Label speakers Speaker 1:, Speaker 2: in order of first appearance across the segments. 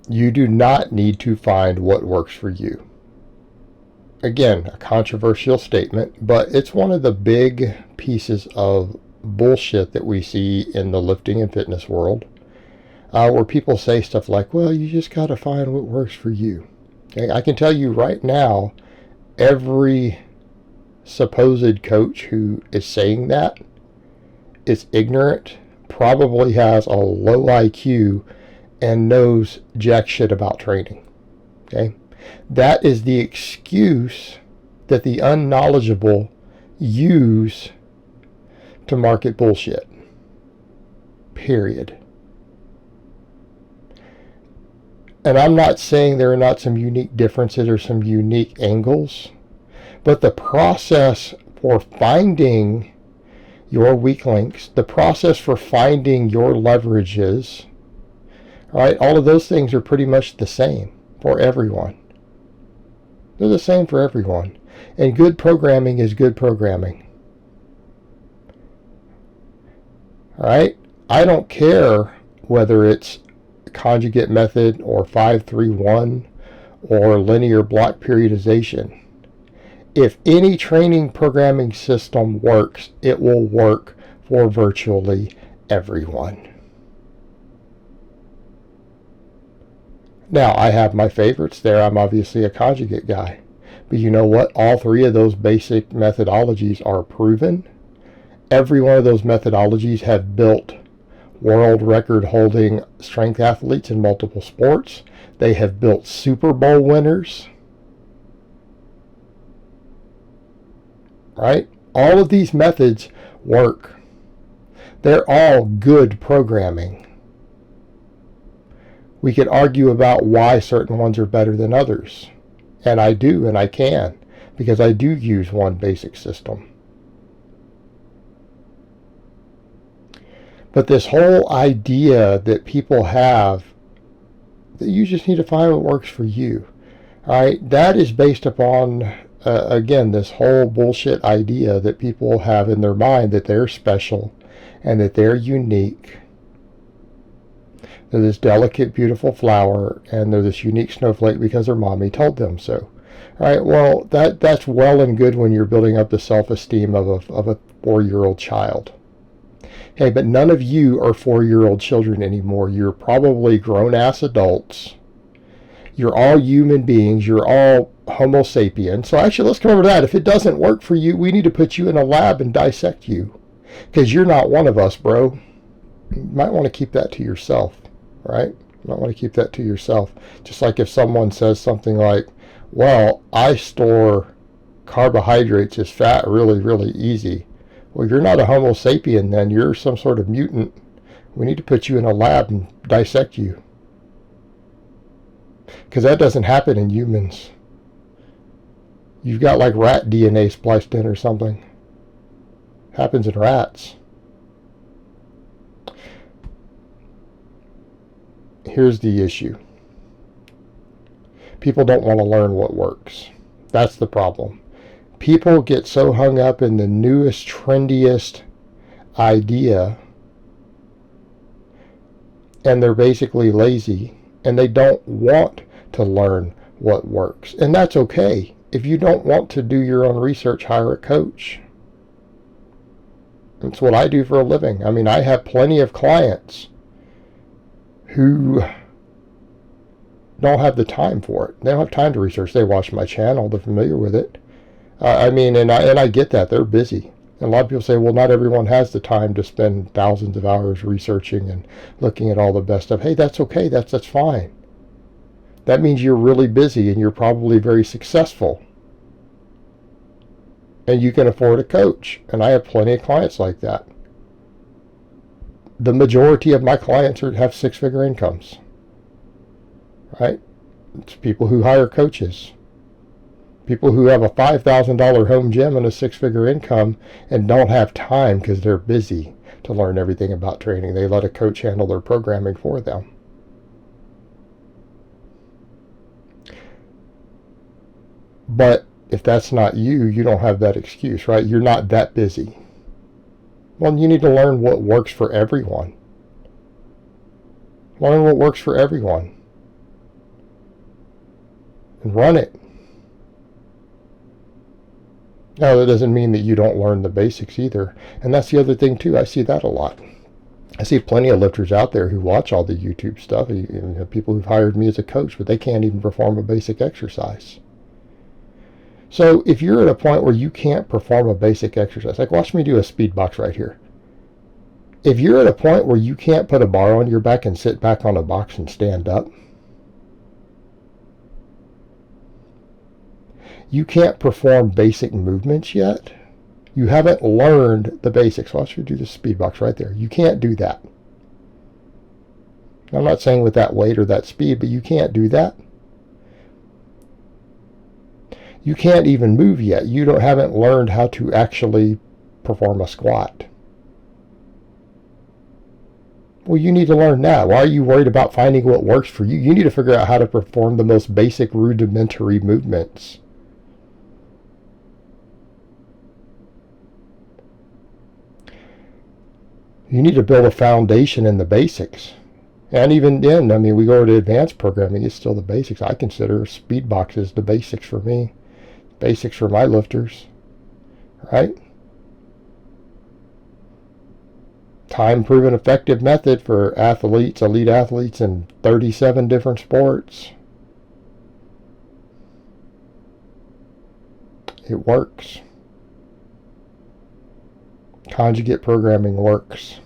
Speaker 1: You do not need to find what works for you. Again, a controversial statement, but it's one of the big pieces of bullshit that we see in the lifting and fitness world, where people say stuff like, well, you just got to find what works for you. Okay? I can tell you right now, every supposed coach who is saying that is ignorant, probably has a low IQ, and knows jack shit about training. Okay? That is the excuse that the unknowledgeable use to market bullshit. Period. And I'm not saying there are not some unique differences or some unique angles, but the process for finding your weak links, the process for finding your leverages, right, all of those things are pretty much the same for everyone. They're the same for everyone. And good programming is good programming. All right? I don't care whether it's conjugate method or 5-3-1 or linear block periodization. If any training programming system works, it will work for virtually everyone. Now, I have my favorites there. I'm obviously a conjugate guy. But you know what? All three of those basic methodologies are proven. Every one of those methodologies have built world record holding strength athletes in multiple sports. They have built Super Bowl winners. Right? All of these methods work. They're all good programming. We could argue about why certain ones are better than others. And I do, and I can, because I do use one basic system. But this whole idea that people have that you just need to find what works for you, all right, that is based upon, again, this whole bullshit idea that people have in their mind that they're special and that they're unique. They're this delicate, beautiful flower, and they're this unique snowflake because their mommy told them so. All right, well, that's well and good when you're building up the self-esteem of a 4-year-old child. Hey, but none of you are 4-year-old children anymore. You're probably grown-ass adults. You're all human beings. You're all Homo sapien. So actually, let's come over to that. If it doesn't work for you, we need to put you in a lab and dissect you. Because you're not one of us, bro. You might want to keep that to yourself. Right? You might want to keep that to yourself. Just like if someone says something like, well, I store carbohydrates as fat really, really easy. Well, you're not a Homo sapien then. You're some sort of mutant. We need to put you in a lab and dissect you. Because that doesn't happen in humans. You've got like rat DNA spliced in or something. Happens in rats. Here's the issue. People don't want to learn what works. That's the problem. People get so hung up in the newest, trendiest idea, and they're basically lazy, and they don't want to learn what works. And that's okay. If you don't want to do your own research, hire a coach. That's what I do for a living. I mean, I have plenty of clients who don't have the time for it. They don't have time to research. They watch my channel. They're familiar with it. I mean, and I get that. They're busy. And a lot of people say, well, not everyone has the time to spend thousands of hours researching and looking at all the best stuff. Hey, that's okay. That's fine. That means you're really busy and you're probably very successful. And you can afford a coach. And I have plenty of clients like that. The majority of my clients have 6-figure incomes. Right? It's people who hire coaches. People who have a $5,000 home gym and a 6-figure income and don't have time because they're busy to learn everything about training. They let a coach handle their programming for them. But if that's not you, you don't have that excuse, right? You're not that busy. Well, you need to learn what works for everyone. Learn what works for everyone. and run it. Now, that doesn't mean that you don't learn the basics either. And that's the other thing, too. I see that a lot. I see plenty of lifters out there who watch all the YouTube stuff. You have people who've hired me as a coach, but they can't even perform a basic exercise. So if you're at a point where you can't perform a basic exercise, like watch me do a speed box right here. If you're at a point where you can't put a bar on your back and sit back on a box and stand up, you can't perform basic movements yet. You haven't learned the basics. Watch me do the speed box right there. You can't do that. I'm not saying with that weight or that speed, but you can't do that. You can't even move yet. You haven't learned how to actually perform a squat. Well, you need to learn that. Why are you worried about finding what works for you? You need to figure out how to perform the most basic rudimentary movements. You need to build a foundation in the basics. And even then, I mean, we go to advanced programming, it's still the basics. I consider speed boxes the basics for me. Basics for my lifters. Right? Time-proven effective method for athletes, elite athletes in 37 different sports. It works. Conjugate programming works.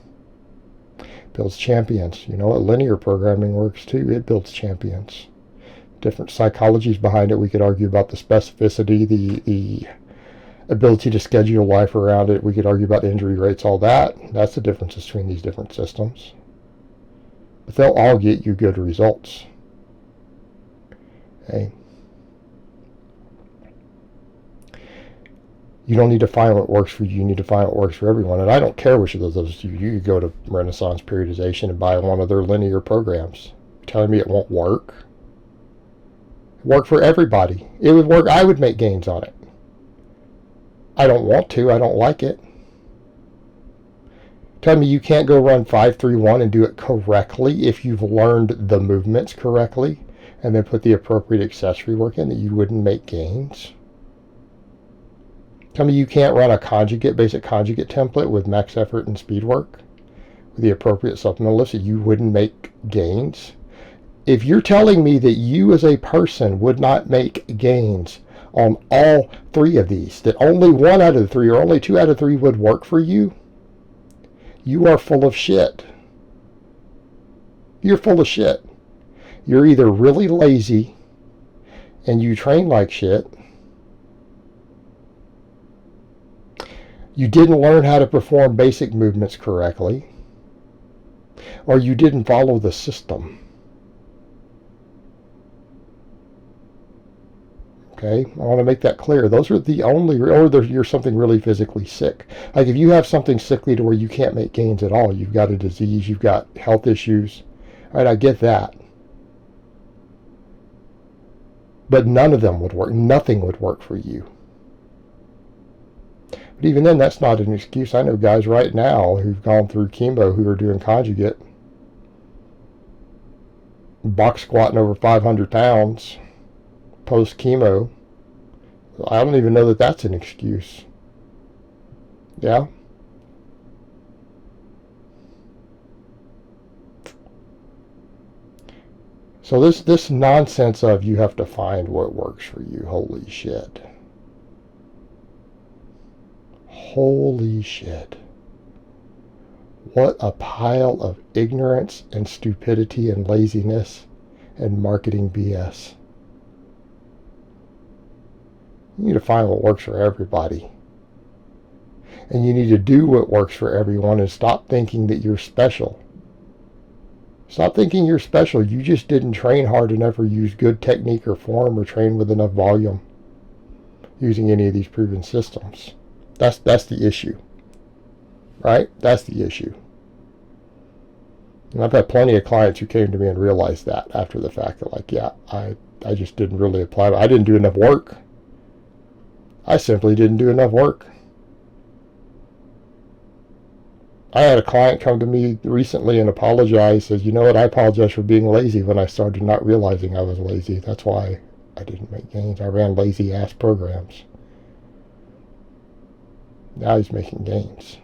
Speaker 1: Builds champions. You know what? Linear programming works too. It builds champions. Different psychologies behind it. We could argue about the specificity, the ability to schedule your life around it. We could argue about injury rates, all that. That's the difference between these different systems. But they'll all get you good results. Okay. You don't need to find what works for you. You need to find what works for everyone. And I don't care which of those you could go to Renaissance Periodization and buy one of their linear programs. You're telling me it won't work? Work for everybody. It would work. I would make gains on it. I don't want to. I don't like it. Tell me you can't go run 5-3-1 and do it correctly if you've learned the movements correctly and then put the appropriate accessory work in, that you wouldn't make gains. Tell me you can't run a basic conjugate template with max effort and speed work with the appropriate supplemental lifts, that you wouldn't make gains. If you're telling me that you as a person would not make gains on all three of these, that only one out of the three or only two out of three would work for you, you are full of shit. You're full of shit. You're either really lazy and you train like shit, you didn't learn how to perform basic movements correctly, or you didn't follow the system. Okay, I want to make that clear. Those are the only, or you're something really physically sick. Like if you have something sickly to where you can't make gains at all, you've got a disease, you've got health issues. All right, I get that. But none of them would work. Nothing would work for you. But even then, that's not an excuse. I know guys right now who've gone through chemo who are doing conjugate, box squatting over 500 pounds post chemo. I don't even know that that's an excuse. Yeah. So this nonsense of you have to find what works for you, holy shit. Holy shit. What a pile of ignorance and stupidity and laziness and marketing BS. You need to find what works for everybody. And you need to do what works for everyone and stop thinking that you're special. Stop thinking you're special. You just didn't train hard enough or use good technique or form or train with enough volume using any of these proven systems. That's the issue. Right? That's the issue. And I've had plenty of clients who came to me and realized that after the fact. They're like, yeah, I just didn't really apply. I didn't do enough work. I simply didn't do enough work. I had a client come to me recently and apologize. Says, you know what, I apologize for being lazy when I started not realizing I was lazy. That's why I didn't make gains. I ran lazy ass programs. Now he's making gains.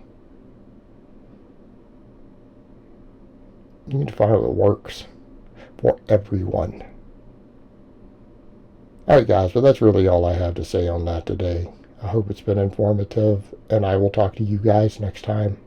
Speaker 1: You need to find out what works for everyone. Alright guys, but that's really all I have to say on that today. I hope it's been informative, and I will talk to you guys next time.